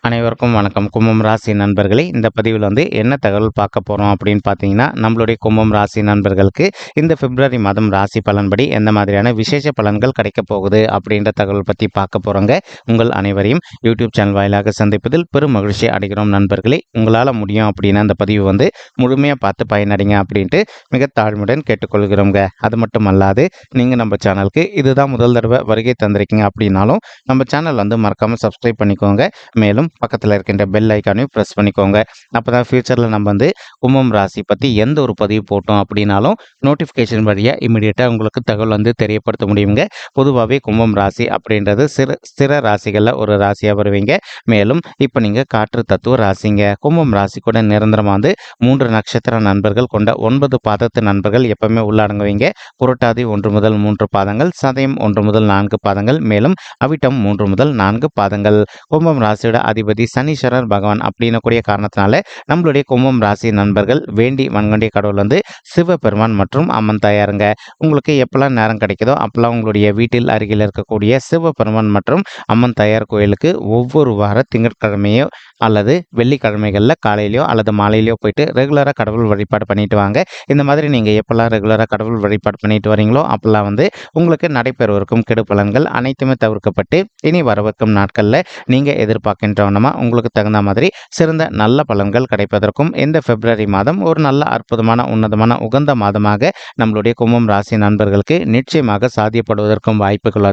அனைவருக்கும் வணக்கம். கும்பம் ராசி நண்பர்களே, இந்த பதிவில் என்ன தகவல் பார்க்க போகிறோம் அப்படின்னு பார்த்தீங்கன்னா, நம்மளுடைய கும்பம் ராசி நண்பர்களுக்கு இந்த பிப்ரவரி மாதம் ராசி பலன்படி எந்த மாதிரியான விசேஷ பலன்கள் கிடைக்கப் போகுது அப்படின்ற தகவல் பற்றி பார்க்க போகிறோங்க. உங்கள் அனைவரையும் யூடியூப் சேனல் வாயிலாக சந்திப்பதில் பெரும் மகிழ்ச்சி அடைகிறோம் நண்பர்களே. உங்களால் முடியும் அப்படின்னா அந்த பதிவு முழுமையாக பார்த்து பயனடைங்க அப்படின்ட்டு மிக தாழ்மையுடன் கேட்டுக்கொள்கிறோங்க. அது மட்டும் அல்லாது நீங்கள் நம்ம சேனலுக்கு இதுதான் முதல் தடவை வருகை தந்திருக்கீங்க அப்படின்னாலும் நம்ம சேனல் மறக்காமல் சப்ஸ்கிரைப் பண்ணிக்கோங்க. மேலும் பக்கத்தில் இருக்கின்ற பெல் ஐக்கானையும் ப்ரெஸ் பண்ணிக்கோங்க. அப்போ தான் ஃபியூச்சரில் நம்ம கும்பம் ராசி பற்றி எந்த ஒரு பதிவு போட்டோம் அப்படின்னாலும் நோட்டிஃபிகேஷன் வழியாக இமீடியட்டாக உங்களுக்கு தகவல் தெரியப்படுத்த முடியுங்க. பொதுவாகவே கும்பம் ராசி அப்படின்றது ஸ்திர ராசிகளில் ஒரு ராசியாக வருவீங்க. மேலும் இப்போ நீங்கள் காற்று தத்துவ ராசிங்க. கும்பம் ராசி கூட நிரந்தரமாக 3 நட்சத்திர நண்பர்கள் கொண்ட 9 பாதத்து நண்பர்கள் எப்பவுமே உள்ளடங்குவீங்க. புரட்டாதி 1 முதல் 3 பாதங்கள், சதயம் 1 முதல் 4 பாதங்கள், மேலும் அவிட்டம் 3 முதல் 4 பாதங்கள். கும்பம் ராசியோட அதிபதி சனீஸ்வரர் பகவான் அப்படின்னு கூடிய காரணத்தினால நம்மளுடைய கும்பம் ராசி நண்பர்கள் வேண்டி வணங்கண்டிய கடவுள் சிவபெருமான் மற்றும் அம்மன் தாயாருங்க. உங்களுக்கு எப்பெல்லாம் நேரம் கிடைக்குதோ அப்பெல்லாம் உங்களுடைய வீட்டில் அருகில் இருக்கக்கூடிய சிவபெருமான் மற்றும் அம்மன் தாயார் கோயிலுக்கு ஒவ்வொரு வார திங்கட்கிழமையோ அல்லது வெள்ளிக்கிழமைகளில் காலையிலையோ அல்லது மாலையிலையோ போயிட்டு ரெகுலராக கடவுள் வழிபாடு பண்ணிட்டு வாங்க. இந்த மாதிரி நீங்கள் எப்பெல்லாம் ரெகுலராக கடவுள் வழிபாடு பண்ணிட்டு வரீங்களோ அப்பெல்லாம் உங்களுக்கு நடைபெறவிருக்கும் கெடு பலன்கள் அனைத்துமே தவிர்க்கப்பட்டு இனி வரவிருக்கும் நாட்களில் நீங்கள் எதிர்பார்க்கின்றவனமா உங்களுக்கு தகுந்த மாதிரி சிறந்த நல்ல பலன்கள் கிடைப்பதற்கும் இந்த பிப்ரவரி மாதம் ஒரு நல்ல அற்புதமான உன்னதமான உகந்த மாதமாக நம்மளுடைய கும்பம் ராசி நண்பர்களுக்கு நிச்சயமாக சாத்தியப்படுவதற்கும் வாய்ப்புகள்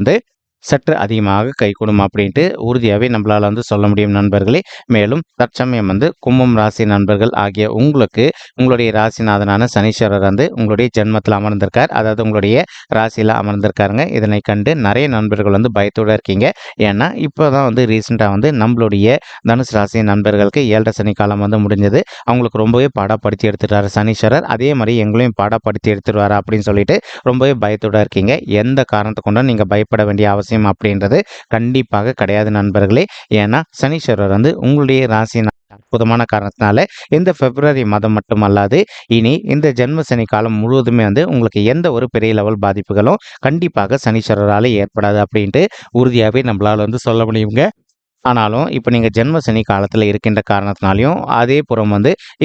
சற்று அதிகமாக கைகூடும் அப்படின்ட்டு உறுதியாகவே நம்மளால் சொல்ல முடியும் நண்பர்களே. மேலும் தற்சமயம் கும்பம் ராசி நண்பர்கள் ஆகிய உங்களுக்கு உங்களுடைய ராசிநாதனான சனீஸ்வரர் உங்களுடைய ஜென்மத்தில் அமர்ந்திருக்கார். அதாவது உங்களுடைய ராசியில் அமர்ந்திருக்காருங்க. இதனை கண்டு நிறைய நண்பர்கள் பயத்தோடு இருக்கீங்க. ஏன்னா இப்போ தான் ரீசெண்டாக நம்மளுடைய தனுசு ராசி நண்பர்களுக்கு 7 சனி காலம் முடிஞ்சது. அவங்களுக்கு ரொம்பவே பாடப்படுத்தி எடுத்துட்டாரு சனீஸ்வரர். அதே மாதிரி எங்களையும் பாடப்படுத்தி எடுத்துருவார் அப்படின்னு சொல்லிட்டு ரொம்பவே பயத்தோடு இருக்கீங்க. எந்த காரணத்தை கொண்டும் நீங்கள் பயப்பட வேண்டிய அவசியம் அப்படின்றது கண்டிப்பாக கிடையாது நண்பர்களே. ஏன்னா சனீஸ்வரர் உங்களுடைய ராசி அற்புதமான காரணத்தினால இந்த பிப்ரவரி மாதம் மட்டுமல்லாது இனி இந்த ஜென்ம சனி காலம் முழுவதுமே உங்களுக்கு எந்த ஒரு பெரிய லெவல் பாதிப்புகளும் கண்டிப்பாக சனீஸ்வரரால் ஏற்படாது அப்படின்ட்டு உறுதியாகவே நம்மளால் சொல்ல முடியுங்க. ஆனாலும் இப்போ நீங்கள் ஜென்ம சனி காலத்தில் இருக்கின்ற காரணத்தினாலையும் அதே புறம்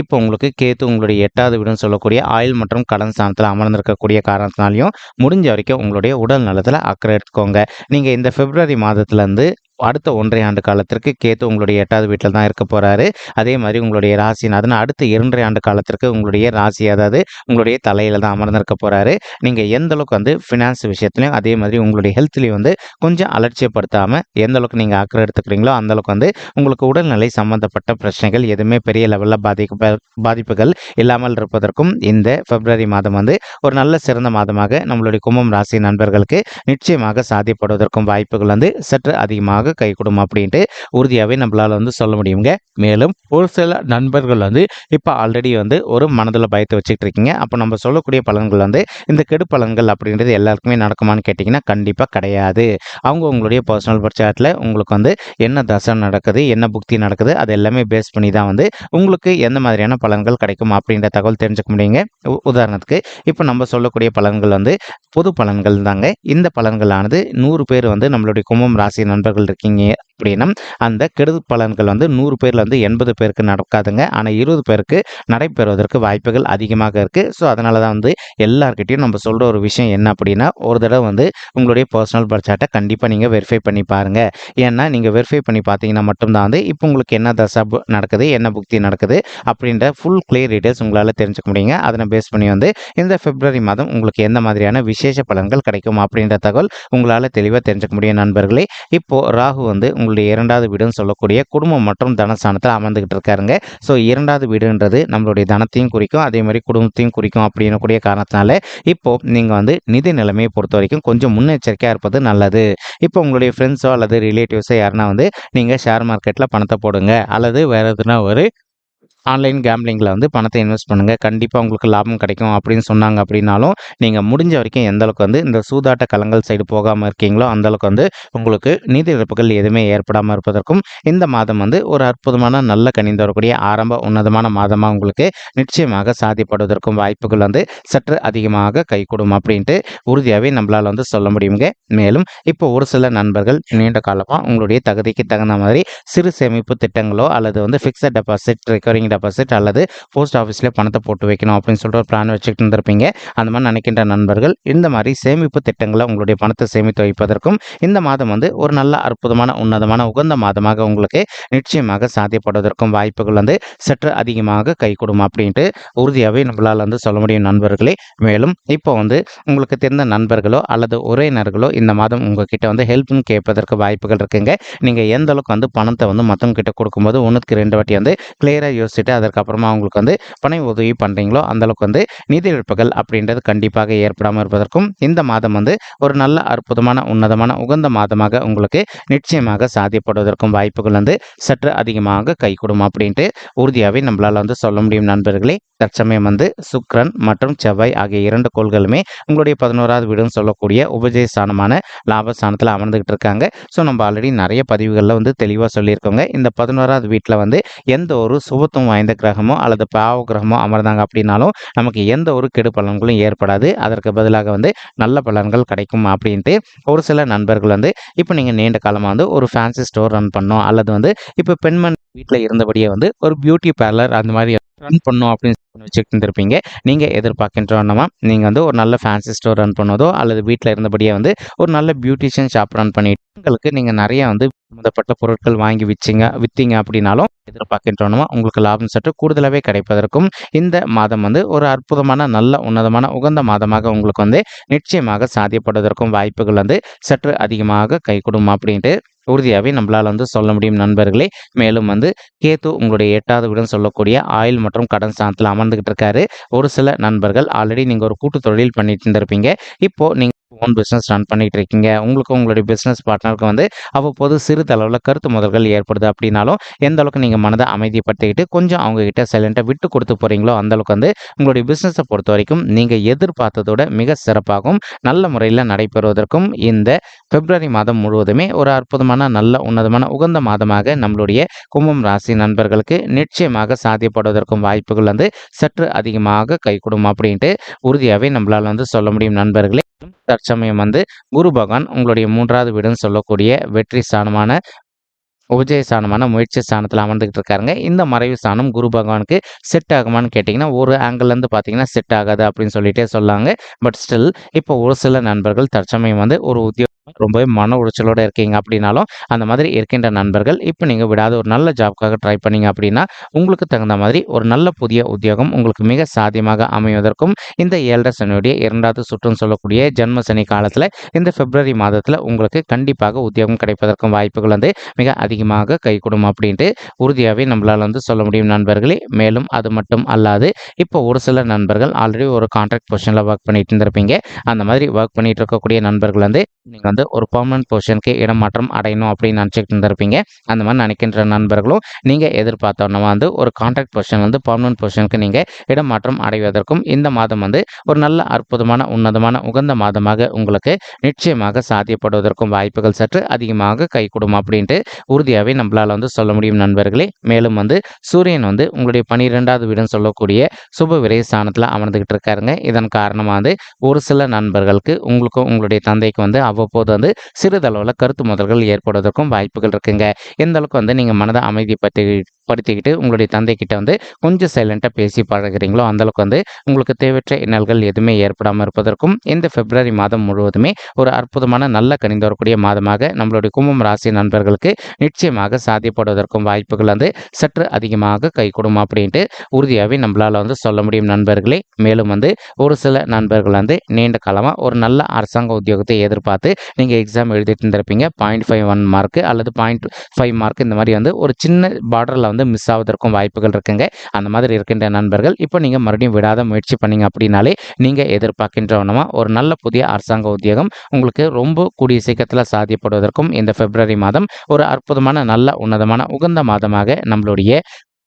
இப்போ உங்களுக்கு கேத்து உங்களுடைய 8வது வீடுன்னு சொல்லக்கூடிய ஆயுள் மற்றும் கடன் ஸ்தானத்தில் அமர்ந்திருக்கக்கூடிய காரணத்தினாலையும் முடிஞ்ச வரைக்கும் உங்களுடைய உடல் நலத்தில் அக்கறை எடுத்துக்கோங்க. நீங்கள் இந்த பிப்ரவரி மாதத்துலேருந்து அடுத்த 1.5 ஆண்டு காலத்திற்கு கேத்து உங்களுடைய 8வது வீட்டில் தான் இருக்க போகிறாரு. அதே மாதிரி உங்களுடைய ராசிநாதன் அடுத்த 2.5 ஆண்டு காலத்திற்கு உங்களுடைய ராசி அதாவது உங்களுடைய தலையில் தான் அமர்ந்திருக்க போகிறாரு. நீங்கள் எந்த அளவுக்கு ஃபினான்ஸ் விஷயத்துலையும் அதே மாதிரி உங்களுடைய ஹெல்த்லேயும் கொஞ்சம் அலட்சியப்படுத்தாமல் எந்த அளவுக்கு நீங்கள் அக்கறை எடுத்துக்கிறீங்களோ அந்தளவுக்கு உங்களுக்கு உடல்நிலை சம்பந்தப்பட்ட பிரச்சனைகள் எதுவுமே பெரிய லெவலில் பாதிப்புகள் இல்லாமல் இருப்பதற்கும் இந்த பிப்ரவரி மாதம் ஒரு நல்ல சிறந்த மாதமாக நம்மளுடைய கும்பம் ராசி நண்பர்களுக்கு நிச்சயமாக சாத்தியப்படுவதற்கும் வாய்ப்புகள் சற்று அதிகமாக கைகூடும் அப்படின்ட்டு உறுதியாகவே நம்மளால சொல்ல முடியுங்க. மேலும் ஒரு சில நண்பர்கள் இப்போ ஆல்ரெடி ஒரு மனதில் பயத்தை வச்சுக்கிட்டு இருக்கீங்க. அப்போ நம்ம சொல்லக்கூடிய பலன்கள் இந்த கெடு பலன்கள் அப்படின்றது எல்லாருக்குமே நடக்குமான்னு கேட்டிங்கன்னா கண்டிப்பாக கிடையாது. அவங்க உங்களுடைய பர்சனல் பட்ஜெட்டில் உங்களுக்கு என்ன தசை நடக்குது, என்ன புக்தி நடக்குது, அது எல்லாமே பேஸ் பண்ணி தான் உங்களுக்கு எந்த மாதிரியான பலன்கள் கிடைக்கும் அப்படின்ற தகவல் தெரிஞ்சுக்க முடியுங்க. உதாரணத்துக்கு இப்போ நம்ம சொல்லக்கூடிய பலன்கள் பொது பலன்கள் தாங்க. இந்த பலன்களானது 100 பேர் நம்மளுடைய கும்பம் ராசி நண்பர்கள் இருக்கீங்க அப்படின்னா அந்த கெடு பலன்கள் 100 பேர்ல 80 பேருக்கு நடக்காதுங்க. ஆனால் 20 பேருக்கு நடைபெறுவதற்கு வாய்ப்புகள் அதிகமாக இருக்குது. ஸோ அதனால தான் எல்லார்கிட்டையும் நம்ம சொல்கிற ஒரு விஷயம் என்ன அப்படின்னா ஒரு தடவை உங்களுடைய பர்சனல் பட்ஜெட்டை கண்டிப்பாக நீங்கள் வெரிஃபை பண்ணி பாருங்கள். ஏன்னா நீங்கள் வெரிஃபை பண்ணி பார்த்தீங்கன்னா மட்டும்தான் இப்போ உங்களுக்கு என்ன தசை நடக்குது, என்ன புக்தி நடக்குது அப்படின்ற ஃபுல் கிளியர் டீட்டெயில்ஸ் உங்களால் தெரிஞ்சுக்க முடியுங்க. அதனை பேஸ் பண்ணி இந்த பிப்ரவரி மாதம் உங்களுக்கு எந்த மாதிரியான விசேஷ பலன்கள் கிடைக்கும் அப்படின்ற தகவல் உங்களால் தெளிவாக தெரிஞ்சுக்க முடியும் நண்பர்களே. இப்போது ராகு உங்களுடைய 2வது வீடுன்னு சொல்லக்கூடிய குடும்பம் மற்றும் தனஸ்தானத்தில் அமர்ந்துகிட்டு இருக்காருங்க. ஸோ 2வது வீடுன்றது நம்மளுடைய தனத்தையும் குறிக்கும், அதே மாதிரி குடும்பத்தையும் குறிக்கும் அப்படின்னு கூடிய காரணத்தினால இப்போ நீங்கள் நிதி நிலைமையை பொறுத்த வரைக்கும் கொஞ்சம் முன்னெச்சரிக்கையாக இருப்பது நல்லது. இப்போ உங்களுடைய ஃப்ரெண்ட்ஸோ அல்லது ரிலேட்டிவ்ஸோ யாருன்னா நீங்கள் ஷேர் மார்க்கெட்டில் பணத்தை போடுங்க அல்லது வேறு எதுனா ஒரு ஆன்லைன் கேம்ப்லிங்கில வந்து பணத்தை இன்வெஸ்ட் பண்ணுங்க. கண்டிப்பா உங்களுக்கு லாபம் கிடைக்கும் அப்படின்னு சொன்னாங்க அப்படின்னாலும், நீங்க முடிஞ்ச வரைக்கும் எந்த அளவுக்கு வந்து இந்த சூதாட்ட களங்கள் சைடு போகாம இருக்கீங்களோ, அந்த அளவுக்கு வந்து உங்களுக்கு நிதி இழப்புகள் எதுவுமே ஏற்படாம இருப்பதற்கும், இந்த மாதம் வந்து ஒரு அற்புதமான நல்ல கனிந்து வரக்கூடிய ஆரம்ப உன்னதமான மாதமா உங்களுக்கு நிச்சயமாக சாத்தியப்படுவதற்கும் வாய்ப்புகள் வந்து சற்று அதிகமாக கைகூடும் அப்படின்ட்டு உறுதியாவே நம்மளால வந்து சொல்ல முடியுங்க. மேலும் இப்போ ஒரு சில நண்பர்கள் நீண்ட காலமா உங்களுடைய தகுதிக்கு தகுந்த மாதிரி சிறு சேமிப்பு திட்டங்களோ அல்லது வந்து ஃபிக்ஸட் டெபாசிட், ரெக்கரிங் டெபாசிட் அல்லது போஸ்ட் ஆஃபீஸ்லயே பணத்தை போட்டு வைக்கணும் அப்படின்னு சொல்லிட்டு ஒரு பிளான் வச்சுக்கிட்டு இருந்திருப்பீங்க. அந்த மாதிரி நினைக்கின்ற நண்பர்கள் இந்த மாதிரி சேமிப்பு திட்டங்களை உங்களுடைய பணத்தை சேமித்து வைப்பதற்கும் இந்த மாதம் வந்து ஒரு நல்ல அற்புதமான உன்னதமான உகந்த மாதமாக உங்களுக்கு நிச்சயமாக சாத்தியப்படுவதற்கும் வாய்ப்புகள் வந்து சற்று அதிகமாக கைகூடும் அப்படின்ட்டு உறுதியாகவே நம்மளால் வந்து சொல்ல முடியும் நண்பர்களே. மேலும் இப்போ வந்து உங்களுக்கு தெரிந்த நண்பர்களோ அல்லது உறவினர்களோ இந்த மாதம் உங்ககிட்ட வந்து ஹெல்ப்னு கேட்பதற்கு வாய்ப்புகள் இருக்குங்க. நீங்கள் எந்த அளவுக்கு வந்து பணத்தை வந்து மற்றவங்க கிட்ட கொடுக்கும்போது 1க்கு 2 வாட்டி வந்து கிளியராக யோசிச்சுட்டு அதற்கப்புறமா அவங்களுக்கு வந்து பண உதவி பண்ணுறீங்களோ அந்தளவுக்கு வந்து நிதி இழப்புகள் அப்படின்றது கண்டிப்பாக ஏற்படாமல் இருப்பதற்கும் இந்த மாதம் வந்து ஒரு நல்ல அற்புதமான உன்னதமான உகந்த மாதமாக உங்களுக்கு நிச்சயமாக சாத்தியப்படுவதற்கும் வாய்ப்புகள் வந்து சற்று அதிகமாக கைகூடும் அப்படின்ட்டு உறுதியாகவே நம்மளால் வந்து சொல்ல முடியும் நண்பர்களே. தற்சமயம் வந்து சுக்கிரன் மற்றும் செவ்வாய் ஆகிய 2 கோள்களுமே உங்களுடைய 11வது வீடுன்னு சொல்லக்கூடிய உபஜயஸ்தானமான லாபஸ்தானத்தில் அமர்ந்துகிட்டு இருக்காங்க. ஸோ நம்ம ஆல்ரெடி நிறைய பதிவுகளில் வந்து தெளிவாக சொல்லியிருக்கோங்க. இந்த 11வது வீட்டில் வந்து எந்த ஒரு சுபத்துவம் வாய்ந்த கிரகமோ அல்லது பாவ கிரகமோ அமர்ந்தாங்க அப்படின்னாலும் நமக்கு எந்த ஒரு கெடு பலன்களும் ஏற்படாது. அதற்கு பதிலாக வந்து நல்ல பலன்கள் கிடைக்கும் அப்படின்ட்டு ஒரு சில நண்பர்கள் வந்து இப்போ நீங்கள் நீண்ட காலமாக வந்து ஒரு ஃபேன்சி ஸ்டோர் ரன் பண்ணோம் அல்லது வந்து இப்போ பெண்மணி வீட்டில் இருந்தபடியே வந்து ஒரு பியூட்டி பார்லர் அந்த மாதிரி ரன் பண்ணும் அப்படின்னு வச்சுட்டு இருந்திருப்பீங்க. நீங்கள் எதிர்பார்க்கின்றவனமா நீங்கள் வந்து ஒரு நல்ல ஃபேன்சி ஸ்டோர் ரன் பண்ணதோ அல்லது வீட்டில் இருந்தபடியே வந்து ஒரு நல்ல பியூட்டிஷியன் ஷாப் ரன் பண்ணிட்டு உங்களுக்கு நீங்கள் நிறைய வந்து சம்மந்தப்பட்ட பொருட்கள் வாங்கி விற்றீங்க அப்படின்னாலும் எதிர்பார்க்கின்றவனமா உங்களுக்கு லாபம் சற்று கூடுதலாகவே கிடைப்பதற்கும் இந்த மாதம் வந்து ஒரு அற்புதமான நல்ல உன்னதமான உகந்த மாதமாக உங்களுக்கு வந்து நிச்சயமாக சாத்தியப்படுவதற்கும் வாய்ப்புகள் வந்து சற்று அதிகமாக கைகூடும் அப்படின்ட்டு உறுதியாகவே நம்மளால் வந்து சொல்ல முடியும் நண்பர்களே. மேலும் வந்து கேத்து உங்களுடைய 8வது வீடுன்னு சொல்லக்கூடிய ஆயில் மற்றும் கடன் ஸ்தானத்தில் அமர்ந்துகிட்டு இருக்காரு. ஒரு சில நண்பர்கள் ஆல்ரெடி நீங்கள் ஒரு கூட்டு தொழில் பண்ணிட்டு இருந்திருப்பீங்க. இப்போ நீங்கள் ஓன் பிஸ்னஸ் ரன் பண்ணிட்டு இருக்கீங்க. உங்களுக்கும் உங்களுடைய பிஸ்னஸ் பார்ட்னருக்கு வந்து அவ்வப்போது சிறிதளவில் கருத்து மோதல்கள் ஏற்படுது அப்படின்னாலும் எந்த அளவுக்கு நீங்கள் மனதை அமைதிப்படுத்திக்கிட்டு கொஞ்சம் அவங்ககிட்ட சைலண்ட்டாக விட்டு கொடுத்து போகிறீங்களோ அந்தளவுக்கு வந்து உங்களுடைய பிஸ்னஸை பொறுத்த வரைக்கும் நீங்கள் எதிர்பார்த்ததோட மிக சிறப்பாகவும் நல்ல முறையில் நடைபெறுவதற்கும் இந்த பிப்ரவரி மாதம் முழுவதுமே ஒரு அற்புதமான நல்ல உன்னதமான உகந்த மாதமாக நம்மளுடைய கும்பம் ராசி நண்பர்களுக்கு நிச்சயமாக சாத்தியப்படுவதற்கும் வாய்ப்புகள் வந்து சற்று அதிகமாக கைகூடும் அப்படின்ட்டு உறுதியாகவே நம்மளால் வந்து சொல்ல முடியும் நண்பர்களே. தற்சமயம் வந்து குரு பகவான் உங்களுடைய 3வது வீடுன்னு சொல்லக்கூடிய வெற்றி ஸ்தானமான உபஜயஸ்தானமான முயற்சி ஸ்தானத்தில் அமர்ந்துகிட்டு இருக்காருங்க. இந்த மறைவு ஸ்தானம் குரு பகவானுக்கு செட் ஆகுமான்னு கேட்டிங்கன்னா ஒரு ஆங்கிள்லேருந்து பார்த்தீங்கன்னா செட் ஆகாது அப்படின்னு சொல்லிட்டே சொல்லாங்க. பட் ஸ்டில் இப்போ ஒரு சில நண்பர்கள் தற்சமயம் வந்து ஒரு உத்தியோகம் ரொம்பவே மன உளைச்சலோடு இருக்கீங்க அப்படின்னாலும் அந்த மாதிரி இருக்கின்ற நண்பர்கள் இப்போ நீங்கள் விடாத ஒரு நல்ல ஜாப்க்காக ட்ரை பண்ணீங்க அப்படின்னா உங்களுக்கு தகுந்த மாதிரி ஒரு நல்ல புதிய உத்தியோகம் உங்களுக்கு மிக சாத்தியமாக அமைவதற்கும் இந்த 7.5 சனியுடைய 2வது சுற்றுன்னு சொல்லக்கூடிய ஜென்ம சனி காலத்தில் இந்த பிப்ரவரி மாதத்தில் உங்களுக்கு கண்டிப்பாக உத்தியோகம் கிடைப்பதற்கும் வாய்ப்புகள் வந்து மிக அதிகமாக கைகூடும் அப்படின்ட்டு உறுதியாகவே நம்மளால் வந்து சொல்ல முடியும் நண்பர்களே. மேலும் அது மட்டும் அல்லாது இப்போ ஒரு சில நண்பர்கள் ஆல்ரெடி ஒரு கான்ட்ராக்ட் பொசிஷனில் ஒர்க் பண்ணிட்டு இருந்திருப்பீங்க. அந்த மாதிரி ஒர்க் பண்ணிட்டு இருக்கக்கூடிய நண்பர்கள் வந்து நீங்கள் வந்து ஒரு பர்மனன்ட் பொசிஷனுக்கு இடமாற்றம் அடையணும் அப்படின்னு நினச்சிக்கிட்டு இருந்திருப்பீங்க. அந்த மாதிரி நினைக்கின்ற நண்பர்களும் நீங்கள் எதிர்பார்த்தோன்னா வந்து ஒரு கான்ட்ராக்ட் பொசிஷன் வந்து பர்மனன்ட் பொசிஷனுக்கு நீங்கள் இடமாற்றம் அடைவதற்கும் இந்த மாதம் வந்து ஒரு நல்ல அற்புதமான உன்னதமான உகந்த மாதமாக உங்களுக்கு நிச்சயமாக சாத்தியப்படுவதற்கும் வாய்ப்புகள் சற்று அதிகமாக கைகூடும் அப்படின்ட்டு உறுதியாகவே நம்மளால் வந்து சொல்ல முடியும் நண்பர்களே. மேலும் வந்து சூரியன் வந்து உங்களுடைய 12வது வீடுன்னு சொல்லக்கூடிய சுப விரை ஸ்தானத்தில் அமர்ந்துகிட்டு இருக்காருங்க. இதன் காரணமாக வந்து ஒரு சில நண்பர்களுக்கு உங்களுக்கும் உங்களுடைய தந்தைக்கு வந்து அவ்வப்போது வந்து சிறிதளவில் கருத்து மோதல்கள் ஏற்படுவதற்கும் வாய்ப்புகள் இருக்குங்க. எந்த அளவுக்கு வந்து நீங்கள் மனதை அமைதிப்படுத்திக்கிட்டு உங்களுடைய தந்தைக்கிட்ட வந்து கொஞ்சம் சைலண்ட்டாக பேசி பழகிறீங்களோ அந்தளவுக்கு வந்து உங்களுக்கு தேவையற்ற இன்னல்கள் எதுவுமே ஏற்படாமல் இருப்பதற்கும் இந்த பிப்ரவரி மாதம் முழுவதுமே ஒரு அற்புதமான நல்ல கனிந்து வரக்கூடிய மாதமாக நம்மளுடைய கும்பம் ராசி நண்பர்களுக்கு நிச்சயமாக சாத்தியப்படுவதற்கும் வாய்ப்புகள் வந்து சற்று அதிகமாக கைகூடும் அப்படின்ட்டு உறுதியாகவே நம்மளால் வந்து சொல்ல முடியும் நண்பர்களே. மேலும் வந்து ஒரு சில நண்பர்கள் வந்து நீண்ட காலமாக ஒரு நல்ல அரசாங்க உத்தியோகத்தை எதிர்பார்த்து நீங்கள் எக்ஸாம் எழுதிட்டு இருந்திருப்பீங்க. 0.51 மார்க் அல்லது 0.5 மார்க் இந்த மாதிரி வந்து ஒரு சின்ன பார்டரில் வந்து மிஸ் ஆவதற்கும் வாய்ப்புகள் இருக்குங்க. அந்த மாதிரி இருக்கின்ற நண்பர்கள் இப்போ நீங்கள் மறுபடியும் விடாத முயற்சி பண்ணீங்க அப்படின்னாலே நீங்கள் எதிர்பார்க்கின்றவனமா ஒரு நல்ல புதிய அரசாங்க உத்தியோகம் உங்களுக்கு ரொம்ப கூடிய சீக்கிரத்தில் சாத்தியப்படுவதற்கும் இந்த பிப்ரவரி மாதம் ஒரு அற்புதமான நல்ல உன்னதமான உகந்த மாதமாக நம்மளுடைய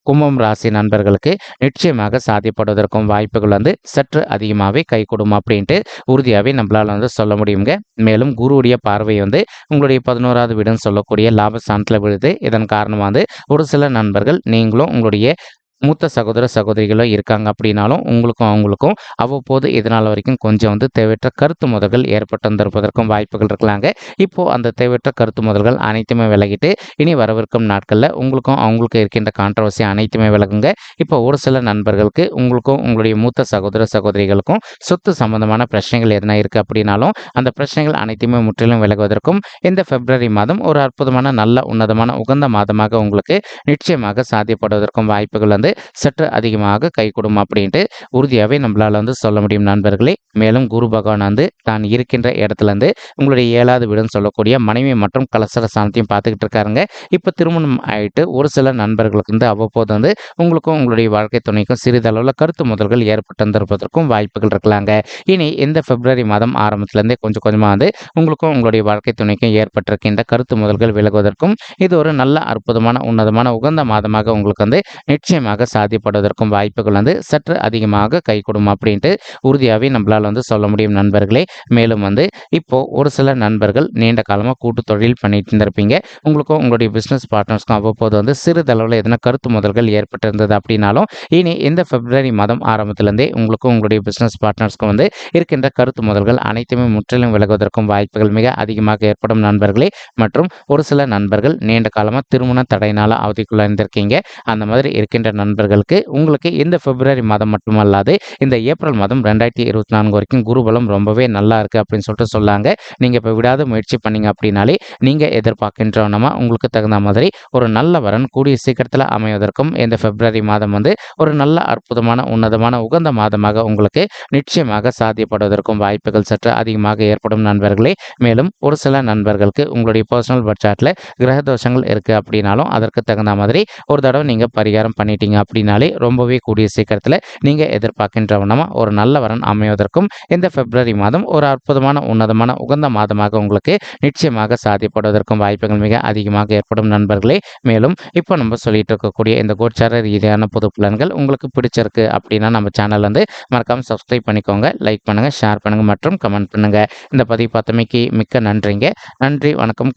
கும்பம் ராசி நண்பர்களுக்கு நிச்சயமாக சாத்தியப்படுவதற்கும் வாய்ப்புகள் வந்து சற்று அதிகமாகவே கைகூடும் அப்படின்ட்டு உறுதியாகவே நம்மளால் வந்து சொல்ல முடியுங்க. மேலும் குருவுடைய பார்வை வந்து உங்களுடைய 11வது வீடுன்னு சொல்லக்கூடிய லாபஸ்தானத்தில் விழுது. இதன் காரணமாக வந்து ஒரு சில நண்பர்கள் நீங்களும் உங்களுடைய மூத்த சகோதர சகோதரிகளோ இருக்காங்க அப்படின்னாலும் உங்களுக்கும் அவங்களுக்கும் அவ்வப்போது இதனால் வரைக்கும் கொஞ்சம் வந்து தேவையற்ற கருத்து மோதல்கள் ஏற்பட்டு வந்திருப்பதற்கும் வாய்ப்புகள் இருக்கலாங்க. இப்போ அந்த தேவையற்ற கருத்து மோதல்கள் அனைத்துமே விலகிட்டு இனி வரவிருக்கும் நாட்களில் உங்களுக்கும் அவங்களுக்கும் இருக்கின்ற கான்ட்ரவர்சி அனைத்துமே விலகுங்க. இப்போ ஒரு சில நண்பர்களுக்கு உங்களுக்கும் உங்களுடைய மூத்த சகோதர சகோதரிகளுக்கும் சொத்து சம்பந்தமான பிரச்சனைகள் எதனா இருக்குது அப்படின்னாலும் அந்த பிரச்சனைகள் அனைத்துமே முற்றிலும் விலகுவதற்கும் இந்த பிப்ரவரி மாதம் ஒரு அற்புதமான நல்ல உன்னதமான உகந்த மாதமாக உங்களுக்கு நிச்சயமாக சாத்தியப்படுவதற்கும் வாய்ப்புகள் வந்து சற்று அதிகமாக கைகூடும் அப்படின்ட்டு உறுதியாகவே நம்மளால் வந்து சொல்ல முடியும் நண்பர்களே. மேலும் குரு பகவான் வந்து தான் இருக்கின்ற இடத்துல இருந்து உங்களுடைய 7வது வீடுன்னு சொல்லக்கூடிய மனைவி மற்றும் கலசர சாணத்தையும் பார்த்துக்கிட்டு இருக்காருங்க. இப்போ திருமணம் ஆகிட்டு ஒரு சில நண்பர்களுக்கு வந்து அவ்வப்போது வந்து உங்களுக்கும் உங்களுடைய வாழ்க்கை துணைக்கும் சிறிதளவில் கருத்து மோதல்கள் ஏற்பட்டு வந்திருப்பதற்கும் வாய்ப்புகள் இருக்கலாங்க. இனி இந்த பிப்ரவரி மாதம் ஆரம்பத்திலேருந்தே கொஞ்சம் கொஞ்சமாக வந்து உங்களுக்கும் உங்களுடைய வாழ்க்கை துணைக்கும் ஏற்பட்டிருக்கின்ற கருத்து மோதல்கள் விலகுவதற்கும் இது ஒரு நல்ல அற்புதமான உன்னதமான உகந்த மாதமாக உங்களுக்கு வந்து நிச்சயமாக சாத்தியப்படுவதற்கும் வாய்ப்புகள் வந்து சற்று அதிகமாக கைகூடும் அப்படின்ட்டு உறுதியாகவே நம்மளால் வந்து சொல்ல முடியும் நண்பர்களே. மேலும் வந்து இப்போ ஒரு சில நண்பர்கள் நீண்ட காலமாக கூட்டு தொழில் பண்ணிட்டு இருந்திருப்பீங்க. உங்களுக்கும் உங்களுடைய பிஸ்னஸ் பார்ட்னர்ஸ்க்கும் அவ்வப்போது வந்து சிறிதளவில் எதனா கருத்து மோதல்கள் ஏற்பட்டிருந்தது அப்படின்னாலும் இனி இந்த பிப்ரவரி மாதம் ஆரம்பத்திலேருந்தே உங்களுக்கும் உங்களுடைய பிஸ்னஸ் பார்ட்னர்ஸ்க்கும் வந்து இருக்கின்ற கருத்து மோதல்கள் அனைத்துமே முற்றிலும் விலகுவதற்கும் வாய்ப்புகள் மிக அதிகமாக ஏற்படும் நண்பர்களே. மற்றும் ஒரு சில நண்பர்கள் நீண்ட காலமாக திருமண தடையினால அவதிக்குள்ள இருந்திருக்கீங்க. அந்த மாதிரி இருக்கின்ற நண்பர்களுக்கு உங்களுக்கு இந்த பிப்ரவரி மாதம் மட்டுமல்லாது இந்த ஏப்ரல் மாதம் 2024 வரைக்கும் குருபலம் ரொம்பவே நல்லா இருக்குது அப்படின்னு சொல்லிட்டு சொல்லாங்க. நீங்கள் இப்போ விடாத முயற்சி பண்ணீங்க அப்படின்னாலே நீங்கள் எதிர்பார்க்கின்றவனமா உங்களுக்கு தகுந்த மாதிரி ஒரு நல்ல வரன் கூடிய சீக்கிரத்தில் அமைவதற்கும் இந்த பிப்ரவரி மாதம் வந்து ஒரு நல்ல அற்புதமான உன்னதமான உகந்த மாதமாக உங்களுக்கு நிச்சயமாக சாத்தியப்படுவதற்கும் வாய்ப்புகள் சற்று அதிகமாக ஏற்படும் நண்பர்களே. மேலும் ஒரு சில நண்பர்களுக்கு உங்களுடைய பர்சனல் பட்ஜெட்டில் கிரக தோஷங்கள் இருக்குது அப்படின்னாலும் அதற்கு தகுந்த மாதிரி ஒரு தடவை நீங்கள் பரிகாரம் பண்ணிட்டீங்க அப்படின்னாலே ரொம்பவே கூடிய சீக்கிரத்தில் நீங்கள் எதிர்பார்க்கின்றவனமா ஒரு நல்ல வரன் அமைவதற்கும் இந்த பிப்ரவரி மாதம் ஒரு அற்புதமான உன்னதமான உகந்த மாதமாக உங்களுக்கு நிச்சயமாக சாத்தியப்படுவதற்கும் வாய்ப்புகள் மிக அதிகமாக ஏற்படும் நண்பர்களே. மேலும் இப்போ நம்ம சொல்லிட்டு இருக்கக்கூடிய இந்த கோச்சார ரீதியான பொது பலன்கள் உங்களுக்கு பிடிச்சிருக்கு அப்படின்னா நம்ம சேனல் வந்து மறக்காமல் சப்ஸ்கிரைப் பண்ணிக்கோங்க, லைக் பண்ணுங்கள், ஷேர் பண்ணுங்கள் மற்றும் கமெண்ட் பண்ணுங்கள். இந்த பதிவு பார்த்தமைக்கு மிக்க நன்றிங்க. நன்றி, வணக்கம்.